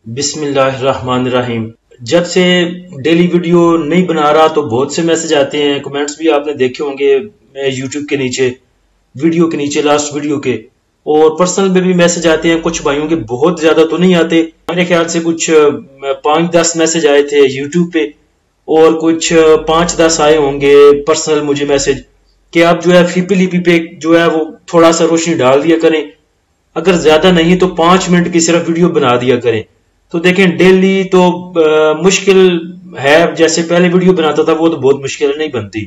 بسم اللہ الرحمن الرحیم۔ جب سے ڈیلی ویڈیو نہیں بنا رہا تو بہت سے میسج آتے ہیں، کمنٹس بھی آپ نے دیکھے ہوں گے یوٹیوب کے نیچے، ویڈیو کے نیچے، لاسٹ ویڈیو کے، اور پرسنل میں بھی میسج آتے ہیں۔ کچھ بھائیوں کے بہت زیادہ تو نہیں آتے، میرے خیال سے کچھ 5-10 میسج آئے تھے یوٹیوب پہ، اور کچھ 5-10 آئے ہوں گے پرسنل مجھے میسج کہ آپ جو ہے فیپی لیپی پہ جو ہے وہ تھوڑا سا روشنی ڈال دیا کریں، اگر زیادہ نہیں تو 5 منٹ کی صرف ویڈیو بنا دیا کریں۔ تو دیکھیں ڈیلی تو مشکل ہے، جیسے پہلے ویڈیو بناتا تھا وہ تو بہت مشکل نہیں بنتی،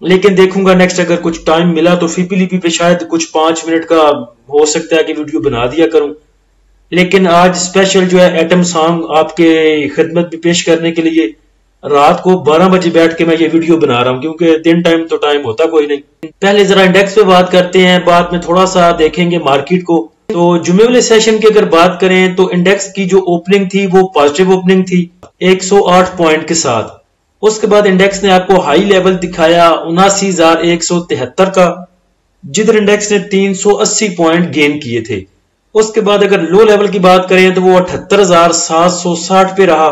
لیکن دیکھوں گا نیکسٹ اگر کچھ ٹائم ملا تو فیپی لیپی پہ شاید کچھ 5 منٹ کا ہو سکتا ہے کہ ویڈیو بنا دیا کروں۔ لیکن آج اسپیشل جو ہے ایٹم سانگ آپ کے خدمت میں پیش کرنے کے لیے رات کو 12 بجے بیٹھ کے میں یہ ویڈیو بنا رہا ہوں، کیونکہ دن ٹائم تو ٹائم ہوتا کوئی نہیں۔ پہلے ذرا انڈیکس پہ بات کرتے ہیں، بعد میں تھوڑا سا دیکھیں گے مارکیٹ کو۔ تو جمعے والے سیشن کی اگر بات کریں تو انڈیکس کی جو اوپننگ تھی وہ پازیٹیو اوپننگ تھی 108 پوائنٹ کے ساتھ۔ اس کے بعد انڈیکس نے آپ کو ہائی لیول دکھایا 79,173 کا، جدھر انڈیکس نے 380 پوائنٹ گین کیے تھے۔ اس کے بعد اگر لو لیول کی بات کریں تو وہ 78,760 پہ رہا،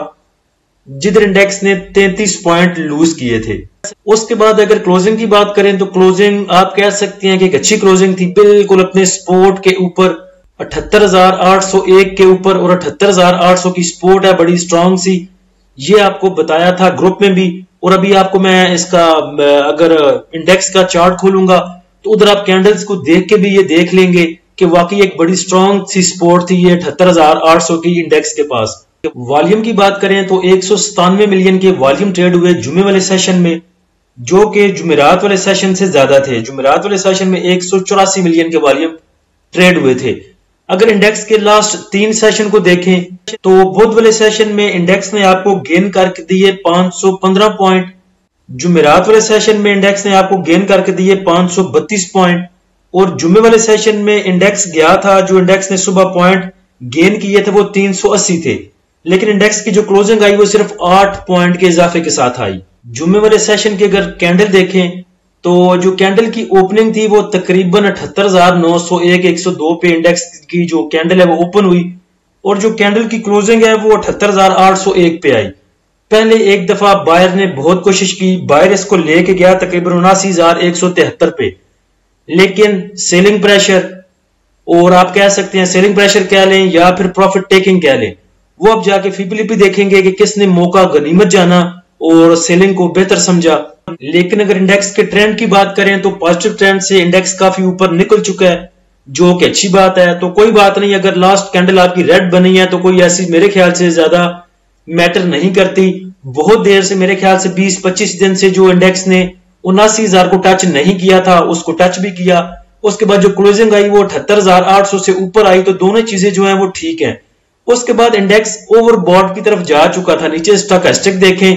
جدھر انڈیکس نے 33 پوائنٹ لوز کیے تھے۔ اس کے بعد اگر کلوزنگ کی بات کریں تو کلوزنگ آپ کہہ سکتے ہیں کہ ایک اچھی کلوزنگ تھی، بالکل اپنے سپورٹ کے اوپر 78,801 کے اوپر، اور 78,800 کی سپورٹ ہے بڑی سٹرونگ سی، یہ آپ کو بتایا تھا گروپ میں بھی۔ اور ابھی آپ کو میں اس کا اگر انڈیکس کا چارٹ کھولوں گا تو ادھر آپ کینڈلز کو دیکھ کے بھی یہ دیکھ لیں گے کہ واقعی ایک بڑی سٹرونگ سی سپورٹ تھی یہ 78,800 کی انڈیکس کے پاس۔ والیوم کی بات کریں تو 197 ملین کے والیوم ٹریڈ ہوئے جمعے والے سیشن میں، جو کہ جمعرات والے سیشن سے زیادہ تھے۔ جمعرات والے سیشن میں 184 ملین کے والیوم ٹریڈ ہوئے تھے۔ اگر انڈیکس کے لاسٹ 3 سیشن کو دیکھیں تو بدھ والے سیشن میں انڈیکس نے آپ کو گین کر کے دیے 515 پوائنٹ، جمعرات والے سیشن میں انڈیکس نے آپ کو گین کر کے دیے 532 پوائنٹ، اور جمعے والے سیشن میں انڈیکس گیا تھا، جو انڈیکس نے صبح پوائنٹ گین کیے تھے وہ 380 تھے، لیکن انڈیکس کی جو کلوزنگ آئی وہ صرف 8 پوائنٹ کے اضافے کے ساتھ آئی۔ جمعے والے سیشن کے اگر کینڈل دیکھیں تو جو کینڈل کی اوپننگ تھی وہ تقریباً 78,901-102 پہ انڈیکس کی جو کینڈل ہے وہ اوپن ہوئی، اور جو کینڈل کی کلوزنگ ہے وہ 78,801 پہ آئی۔ پہلے ایک دفعہ بائر نے بہت کوشش کی، بائر اس کو لے کے گیا تقریباً 79,173 پہ، لیکن سیلنگ پریشر، اور آپ کہہ سکتے ہیں سیلنگ پریشر کہہ لیں یا پھر پروفٹ ٹیکنگ کہہ لیں، وہ اب جا کے فیپی لیپی دیکھیں گے کہ کس نے موقع غنیمت جانا اور سیلنگ کو بہتر سمجھا۔ لیکن اگر انڈیکس کے ٹرینڈ کی بات کریں تو پازیٹیو ٹرینڈ سے انڈیکس کافی اوپر نکل چکا ہے، جو کہ اچھی بات ہے۔ تو کوئی بات نہیں، اگر لاسٹ کینڈل آپ کی ریڈ بنی ہے تو کوئی ایسی میرے خیال سے زیادہ میٹر نہیں کرتی۔ بہت دیر سے میرے خیال سے 20-25 دن سے جو انڈیکس نے 79,000 کو ٹچ نہیں کیا تھا اس کو ٹچ بھی کیا۔ اس کے بعد جو کلوزنگ آئی وہ 78,800 سے اوپر آئی، تو دونوں چیزیں جو ہیں وہ ٹھیک ہیں۔ اس کے بعد انڈیکس اوور باٹ کی طرف جا چکا تھا، نیچے اسٹاکسٹک دیکھیں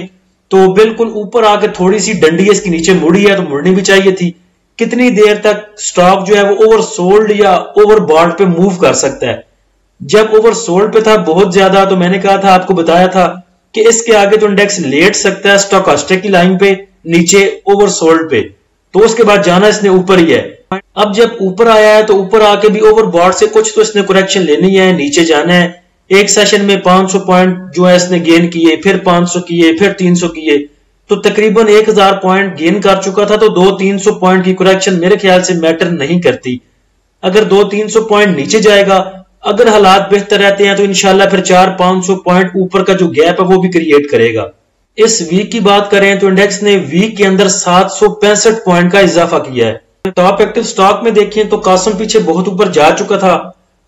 تو بالکل اوپر آ کے تھوڑی سی ڈنڈی اس کی نیچے مڑی ہے، تو مڑنی بھی چاہیے تھی۔ کتنی دیر تک سٹاک جو ہے وہ اوور سولڈ یا اوور باٹ پہ موو کر سکتا ہے؟ جب اوور سولڈ پہ تھا بہت زیادہ تو میں نے کہا تھا، آپ کو بتایا تھا کہ اس کے آگے تو انڈیکس لیٹ سکتا ہے اسٹاکسٹک کی لائن پہ نیچے اوور سولڈ پہ، تو اس کے بعد جانا اس نے اوپر ہی ہے۔ اب جب اوپر آیا ہے تو اوپر آ کے بھی اوور باٹ سے کچھ تو اس نے کریکشن لینی ہے، نیچے جانا ہے۔ ایک سیشن میں 500 پوائنٹ جو ہے اس نے گین کیے، پھر 500 کیے، پھر 300 کیے، تو تقریباً 1000 پوائنٹ گین کر چکا تھا۔ تو 200-300 پوائنٹ کی کریکشن میرے خیال سے میٹر نہیں کرتی۔ اگر 200-300 پوائنٹ نیچے جائے گا، اگر حالات بہتر رہتے ہیں تو انشاءاللہ پھر 400-500 پوائنٹ اوپر کا جو گیپ ہے وہ بھی کریٹ کرے گا۔ اس ویک کی بات کریں تو انڈیکس نے ویک کے اندر 765 پوائنٹ کا اضافہ کیا ہے۔ ٹاپ ایکٹیو سٹاک میں دیکھیں تو قاسم پیچھے بہت اوپر جا چکا تھا،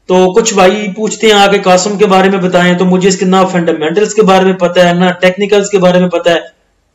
تو کچھ بھائی پوچھتے ہیں آگے قاسم کے بارے میں بتائیں، تو مجھے اس کے نہ فنڈامنٹلز کے بارے میں پتا ہے، نہ ٹیکنیکلز کے بارے میں پتا ہے،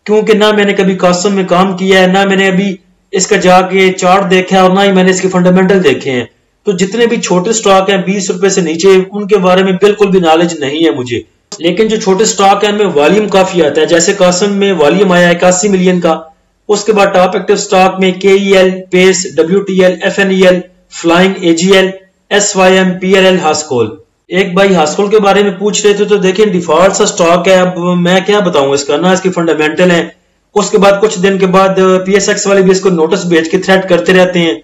کیونکہ نہ میں نے کبھی قاسم میں کام کیا ہے، نہ میں نے ابھی اس کا جا کے چارٹ دیکھا ہے، اور نہ ہی میں نے اس کے فنڈامنٹل دیکھے ہیں۔ تو جتنے بھی چھوٹے سٹاک ہیں 20 روپے سے نیچے، ان کے بارے میں بالکل بھی نالج نہیں ہے مجھے، لیکن جو چھوٹے سٹاک ہیں ان میں والیوم کافی آتا ہے۔ جیسے قاسم میں والیوم آیا 81 ملین کا، اس کے بعد ٹاپ ایکٹیو سٹاک میں KEL، پیس، WTL، FNEL، flying, AGL، SYM، PLL، ہاسکول۔ ایک بھائی ہاسکول کے بارے میں پوچھ رہے تھے، تو دیکھیں ڈیفالٹ سا سٹاک ہے، اب میں کیا بتاؤں اس کا، نہ اس کے فنڈامنٹل ہیں۔ اس کے بعد کچھ دن کے بعد PSX والے بھی اس کو نوٹس بھیج کے تھریٹ کرتے رہتے ہیں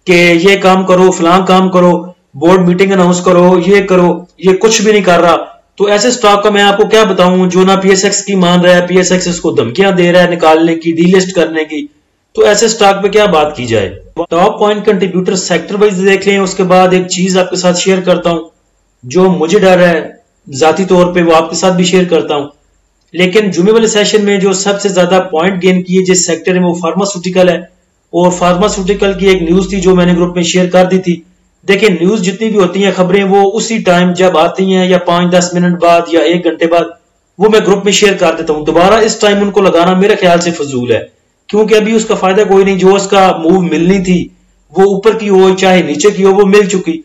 کہ یہ کام کرو، فلاں کام کرو، بورڈ میٹنگ اناؤنس کرو، یہ کرو، یہ کچھ بھی نہیں کر رہا۔ تو ایسے سٹاک کا میں آپ کو کیا بتاؤں جو نہ پی ایس ایکس کی مان رہا ہے، پی ایس ایکس اس کو دھمکیاں دے رہا ہے نکالنے کی، ڈی لسٹ کرنے کی، تو ایسے سٹاک پہ کیا بات کی جائے۔ Top point contributor sector wise دیکھ لیں، اس کے بعد ایک چیز آپ کے ساتھ شیئر کرتا ہوں جو مجھے ڈر ہے ذاتی طور پہ، وہ آپ کے ساتھ بھی شیئر کرتا ہوں۔ لیکن جمعے والے سیشن میں جو سب سے زیادہ پوائنٹ گین کیے جس سیکٹر میں وہ فارماسوٹیکل ہے، اور فارماسوٹیکل کی ایک نیوز تھی جو میں نے گروپ میں شیئر کر دی تھی۔ دیکھیں نیوز جتنی بھی ہوتی ہیں خبریں، وہ اسی ٹائم جب آتی ہیں یا 5-10 منٹ بعد یا 1 گھنٹے بعد وہ میں گروپ میں شیئر کر دیتا ہوں۔ دوبارہ اس ٹائم ان کو لگانا میرے خیال سے فضول ہے، کیونکہ ابھی اس کا فائدہ کوئی نہیں۔ جو اس کا موو ملنی تھی وہ اوپر کی ہو چاہے نیچے کی ہو، وہ مل چکی۔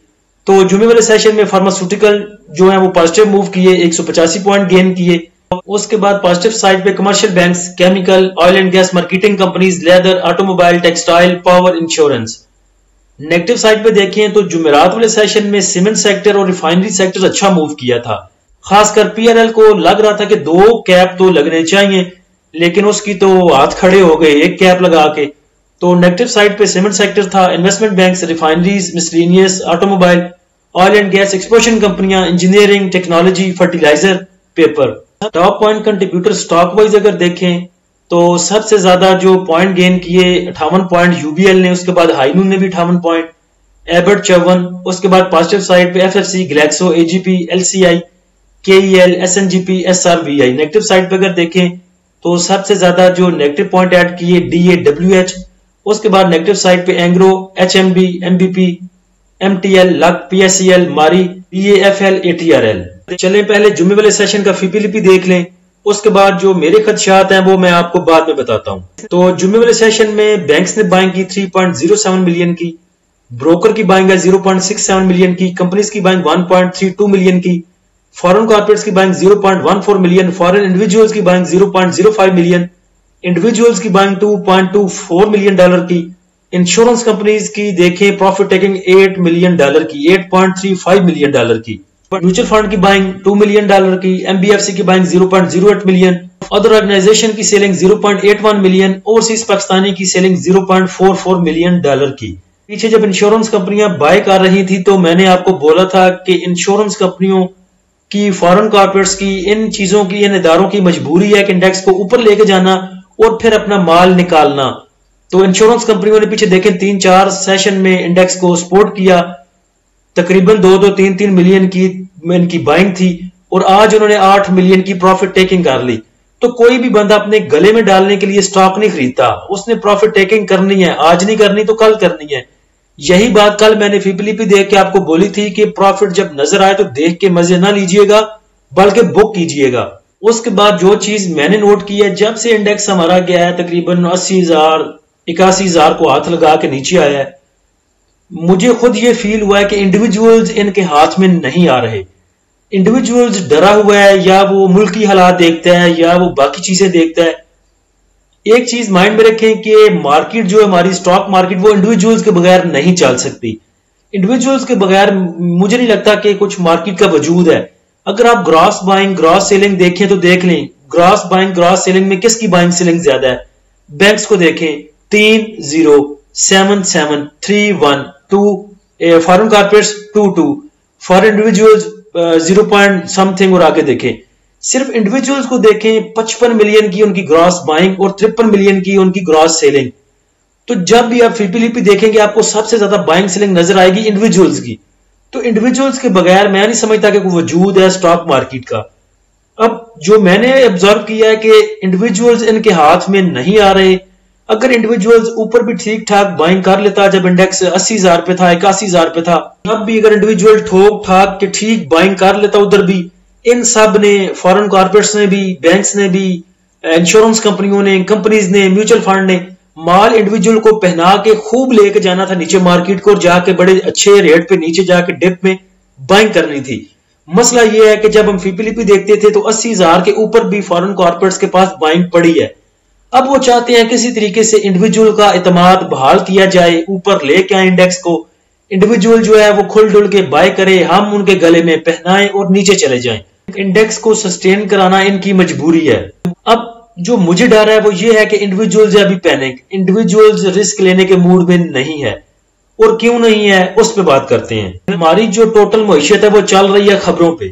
تو جمعے والے سیشن میں فارماسوٹیکل جو ہیں وہ پازیٹیو موو کیے، 185 پوائنٹ گین کیے۔ اس کے بعد پازیٹیو سائڈ پہ commercial banks, chemical, oil and gas marketing companies, leather, automobile, textile, power, insurance. Negative side پہ دیکھیں تو جمعرات والے سیشن میں سیمنٹ سیکٹر اور ریفائنری سیکٹر اچھا موو کیا تھا، خاص کر پی ایل ایل کو لگ رہا تھا کہ 2 کیپ تو لگنے چاہیے، لیکن اس کی تو ہاتھ کھڑے ہو گئے 1 کیپ لگا کے۔ تو نیگیٹو سائڈ پہ سیمنٹ سیکٹر تھا، investment banks, refineries, miscellaneous, automobile, oil and gas exploration کمپنیاں، engineering, technology, fertiliser, paper. Top point contributor stock wise اگر دیکھیں تو سب سے زیادہ جو پوائنٹ گین کیے 58 پوائنٹ یو بی ایل نے، اس کے بعد ہائنون نے بھی 58 پوائنٹ، ایبٹ 54، اس کے بعد پازیٹیو سائڈ پہ F F C, Glaxo, A G P, L C I, K E L, S N G P, S R B I. Negative side پہ اگر دیکھیں تو سب سے زیادہ جو نیگیٹو پوائنٹ ایڈ کیے ڈی اے ڈبلیو ایچ، اس کے بعد نیگیٹو سائڈ پہ Engro, H M B, M B P, M T L, لک، P S C L, Mari, P A F L, A T R L. چلیں پہلے جمعے والے سیشن کا فی پی لیپی دیکھ لیں، اس کے بعد جو میرے خدشات ہیں وہ میں آپ کو بعد میں بتاتا ہوں۔ تو جمعے والے سیشن میں بینکس نے بائنگ کی 3.07 ملین کی، بروکر کی بائنگ ہے 0.67 ملین کی، کمپنیز کی بائنگ 1.32 ملین کی، فورن کارپوریٹس کی بائنگ 0.14 ملین، فورن انڈیویجولز کی بائنگ 0.05 ملین، انڈیویجولز کی بائنگ 2.24 ملین ڈالر کی، انشورنس کمپنیز کی دیکھیں پروفٹ ٹیکنگ 8 ملین ڈالر کی، 8.35 ملین ڈالر کی، میوچل فنڈ کی بائنگ 2 ملین ڈالر کی، ایم بی ایف سی کی بائنگ 0.08 ملین، ادر آرگنائزیشن کی سیلنگ 0.81 ملین، اوورسیز پاکستانی کی سیلنگ 0.44 ملین ڈالر کی۔ پیچھے جب انشورنس کمپنیاں بائی کر رہی تھی تو میں نے آپ کو بولا تھا کہ انشورنس کمپنیوں کی، فارن کارپوریٹس کی، ان چیزوں کی، ان اداروں کی مجبوری ہے کہ انڈیکس کو اوپر لے کے جانا اور پھر اپنا مال نکالنا۔ تو انشورنس کمپنیوں نے پیچھے دیکھیں 3-4 سیشن میں انڈیکس کو سپورٹ کیا، تقریباً 2-3 ملین کی ان کی بائنگ تھی، اور آج انہوں نے 8 ملین کی پروفٹ ٹیکنگ کر لی۔ تو کوئی بھی بندہ اپنے گلے میں ڈالنے کے لیے سٹاک نہیں خریدتا، اس نے پروفٹ ٹیکنگ کرنی ہے، آج نہیں کرنی تو کل کرنی ہے۔ یہی بات کل میں نے فی پی لیپی دیکھ کے آپ کو بولی تھی کہ پروفٹ جب نظر آئے تو دیکھ کے مزے نہ لیجئے گا بلکہ بک کیجئے گا۔ اس کے بعد جو چیز میں نے نوٹ کی ہے، جب سے انڈیکس ہمارا گیا ہے تقریباً 80,000 81,000 کو ہاتھ لگا کے نیچے آیا ہے، مجھے خود یہ فیل ہوا ہے کہ انڈیویجولز ان کے ہاتھ میں نہیں آ رہے۔ انڈیویجولز ڈرا ہوا ہے، یا وہ ملکی حالات دیکھتا ہے یا وہ باقی چیزیں دیکھتا ہے۔ ایک چیز مائنڈ میں رکھیں کہ مارکیٹ جو ہے ہماری سٹاک مارکیٹ، وہ انڈیویجولز کے بغیر نہیں چل سکتی۔ انڈیویجولز کے بغیر مجھے نہیں لگتا کہ کچھ مارکیٹ کا وجود ہے۔ اگر آپ گراس بائنگ گراس سیلنگ دیکھیں تو دیکھ لیں گراس بائنگ گراس سیلنگ میں کس کی بائنگ سیلنگ زیادہ ہے۔ بینکس کو دیکھیں 3-0-7-7-3-1-2، foreign corporates 2-2، foreign individuals 0 something, اور آگے دیکھیں صرف انڈیویجولز کو دیکھیں 55 ملین کی ان کی گراس بائنگ اور 53 ملین کی ان کی گراس سیلنگ۔ تو جب بھی آپ فی پی لیپی دیکھیں گے آپ کو سب سے زیادہ بائنگ سیلنگ نظر آئے گی انڈیویجولز کی۔ تو انڈیویجولز کے بغیر میں نہیں سمجھتا کہ کوئی وجود ہے سٹاک مارکیٹ کا۔ اب جو میں نے آبزرو کیا ہے کہ انڈیویجولز ان کے ہاتھ میں نہیں آ رہے۔ اگر انڈیویجولز اوپر بھی ٹھیک ٹھاک بائنگ کر لیتا، جب انڈیکس 80,000 پہ تھا 81,000 پہ تھا، اب بھی اگر انڈیویجول ٹھوک ٹھاک کے ٹھیک بائنگ کر لیتا ادھر بھی، ان سب نے، فارن کارپوریٹس نے بھی، بینکس نے بھی، انشورنس کمپنیوں نے، کمپنیز نے، میوچل فنڈ نے مال انڈیویجول کو پہنا کے خوب لے کے جانا تھا نیچے مارکیٹ کو، اور جا کے بڑے اچھے ریٹ پہ نیچے جا کے ڈپ میں بائنگ کرنی تھی۔ مسئلہ یہ ہے کہ جب ہم فی پی لیپی دیکھتے تھے تو 80,000 کے اوپر بھی فارن کارپوریٹس کے پاس بائنگ پڑی ہے۔ اب وہ چاہتے ہیں کسی طریقے سے انڈیویجول کا اعتماد بحال کیا جائے، اوپر لے کے آئیں انڈیکس کو، انڈیویجول جو ہے وہ کھل ڈل کے بائی کرے، ہم ان کے گلے میں پہنائیں اور نیچے چلے جائیں۔ انڈیکس کو سسٹین کرانا ان کی مجبوری ہے۔ اب جو مجھے ڈر ہے وہ یہ ہے کہ انڈیویجولز ابھی پینک، انڈیویجولز رسک لینے کے موڈ میں نہیں ہے، اور کیوں نہیں ہے اس پہ بات کرتے ہیں۔ ہماری جو ٹوٹل معیشت ہے وہ چل رہی ہے خبروں پہ۔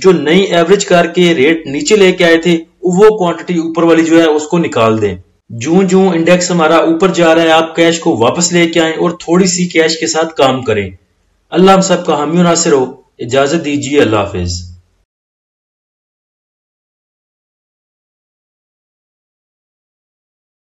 جو نئی ایوریج کر کے ریٹ نیچے لے کے آئے تھے وہ کوانٹٹی اوپر والی جو ہے اس کو نکال دیں. جوں انڈیکس ہمارا اوپر جا رہا ہے آپ کیش کو واپس لے کے آئیں اور تھوڑی سی کیش کے ساتھ کام کریں. اللہ ہم سب کا حامی و ناصر ہو. اجازت دیجیے. اللہ حافظ.